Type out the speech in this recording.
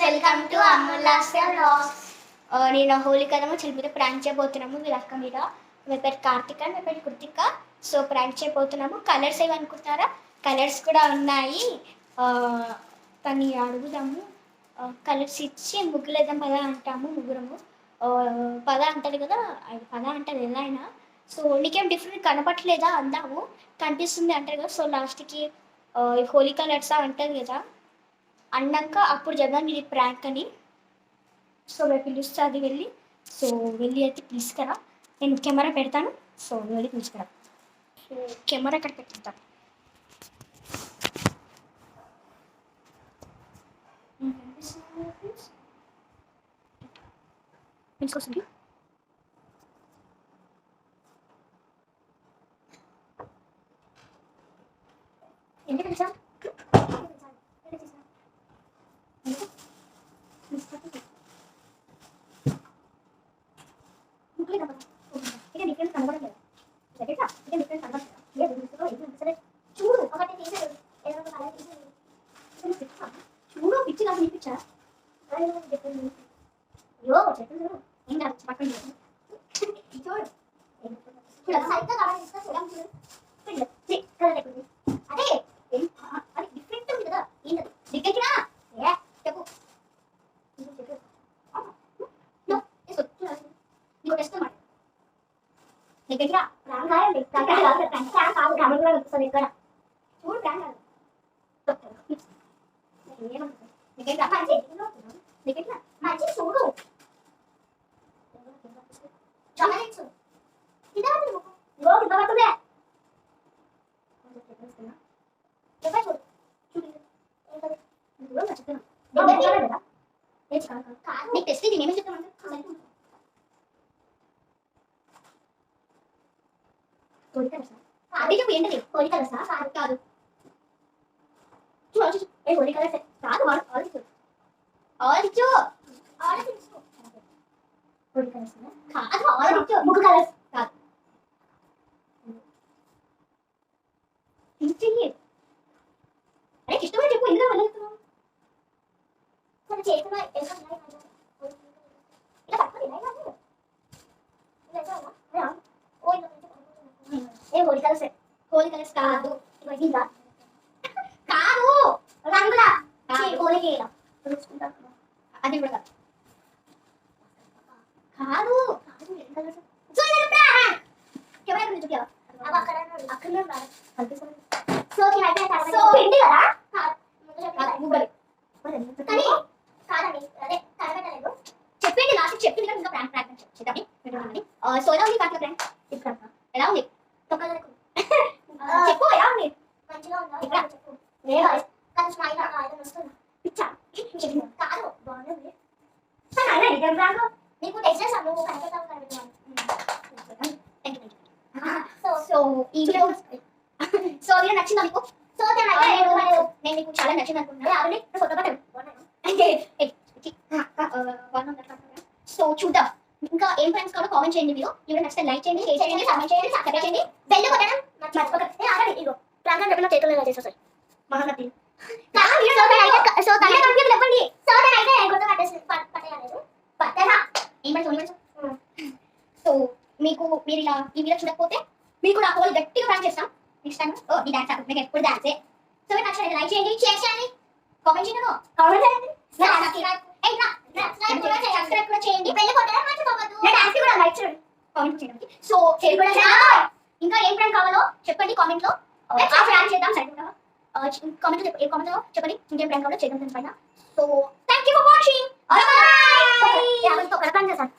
Welcome to అమ్ములాస్య vlogs. నేను హోలీ కదము చెల్లి మీద ప్రాంక్ చేయబోతున్నాము. వీళ్ళ అక్క మీద. మీ పేరు కార్తిక, మీ పేరు కృతిక. సో ప్రాంక్ చేయబోతున్నాము. కలర్స్ ఏవి అనుకుంటారా? కలర్స్ కూడా ఉన్నాయి. తను అడుగుదాము. కలర్స్ ఇచ్చి ముగ్గులేద్దాం పద అంటాము. ముగ్గురము పద అంటాడు కదా, అది పద అంటారు ఎలా అయినా. సో నీకేం డిఫరెంట్ కనపట్లేదా అందాము. కనిపిస్తుంది అంటారు కదా. సో లాస్ట్కి హోలీ కలర్సా అంటారు కదా, అన్నాక అప్పుడు చదివాను ఇది ప్రాంక్ అని. సో మేము పిలుస్తా అది వెళ్ళి. సో వెళ్ళి అయితే పిలుచుకరా. నేను కెమెరా పెడతాను. సో వెళ్ళి పిలుచుకరా. సో కెమెరా అక్కడ పెట్టుకుంటాను. పిలుచుకొస్తుంది. ఎందుకు పిలిచా? చూడు ఒకటి తీసాడు, ఏదో ఒక కలర్ తీసాడు. చూడు పిచ్చి నాకు వినిపించా. అయ్యో చెప్పు ఏం కాదు పక్కన చూడు. సరిగ్గా కలర్ ఇస్తా చూడండి. కలర్ ఎక్కువ అదే అది డిఫరెంట్ ఉంది కదా. ఏంటది డిగ్గకినా ఏ చెప్పు. నీకు టెస్ట్ మాట దగ్గర ప్రాంక్ కాదండి. ప్రాంక్ కాదు కామెంట్ కూడా వస్తుంది ఇక్కడ. చూడు ప్రాంక్ కాదు ఏమంటుంది దగ్గర మంచి దగ్గర మంచి చూడు. చమరించు ఇదే ఇవ్వబడుతుందే. నీకు టెస్ట్ ఇది నేనేం చెప్తాను. అదే చెప్పు ఏంటది హోలీ కలర్సా? కాదు కాదు చూడు ఏ హోలీ కలర్స్ కాదు. ఆలోచించు ఆలోచించు ఆలోచించు. హోలీ కలర్స్ కాదు. ఆలోచించు ముగ్గు కలర్స్ కాదు. చెయ్యి అరే ఇష్టమని చెప్పు. ఎందుకు వెళ్ళేస్తున్నావు? సరే చేతున్నా ఇలా పట్టుకుని ఏ హోలీ కలర్స్. హోలీ కలర్స్ కాదు. కాదు రంగుల హోలీకి అది కూడా కాదు. కాదు చెప్పండి లాస్ట్ చెప్పింది కదా. ఇంకా ప్రాంక్ ప్రాంక్ చేద్దాం. సో ఎలా ఉంది కార్తీక ప్రాంక్? ఎలా ఉంది చెప్పు. ఎలా ఉంది? మంచిగా ఉందా? చెప్పు. పిచ్చా కాదు బాగుంది. నీకు టెస్ట్ చేసాను. నువ్వు కనిపెట్టావు. సో ఈ వీడియో సో వీడియో నచ్చిందా మీకు? సో నేను మీకు చాలా నచ్చింది అనుకుంటున్నాను. ఫోటో పట్టాను. సో చూద్దాం ఇంకా ఏం ఫ్రెండ్స్ కావాలో కామెంట్ చేయండి. వీడియో నచ్చితే లైక్ చేయండి, షేర్ చేయండి, కామెంట్ చేయండి, సబ్స్క్రైబ్ చేయండి, బెల్ కొట్టడం మర్చిపోకండి. ఇదిగో ప్రాంక్ చెప్పిన చేతుల్లో ఇలా చేసేసారు మహానటి. సో తనే కంప్యూటర్ చెప్పండి. సో అయితే గుర్తు పట్టలేదు పట్టరా ఏం పడుతుంది. సో మీరు ఇలా ఈ వీడియో చూడకపోతే మీకు నా హోల్ గట్టిగా ప్రాంక్ చేస్తాం నెక్స్ట్ టైం. ఈ డాన్స్ ఆడు మీకు ఎప్పుడు డాన్సే. సో మీరు నచ్చినట్లయితే లైక్ చేయండి, షేర్ చేయండి, కామెంట్ చేయండి, సబ్స్క్రైబ్ కూడా చేయండి, బెల్ కొట్టడం మర్చిపోవద్దు. నా డాన్స్ కూడా లైక్ చేయండి, కామెంట్ చేయండి. సో షేర్ కూడా చేయండి. ఇంకా ఏం ప్రాంక్ కావాలో చెప్పండి కామెంట్ లో. ఆ ప్రాంక్ చేద్దాం సరిగ్గా. కామెంట్ లో ఏ కామెంట్ లో చెప్పండి ఇంకేం ప్రాంక్ కావాలో చేద్దాం దానిపైన. So thank you for watching. By by. Prank చేస్తాను.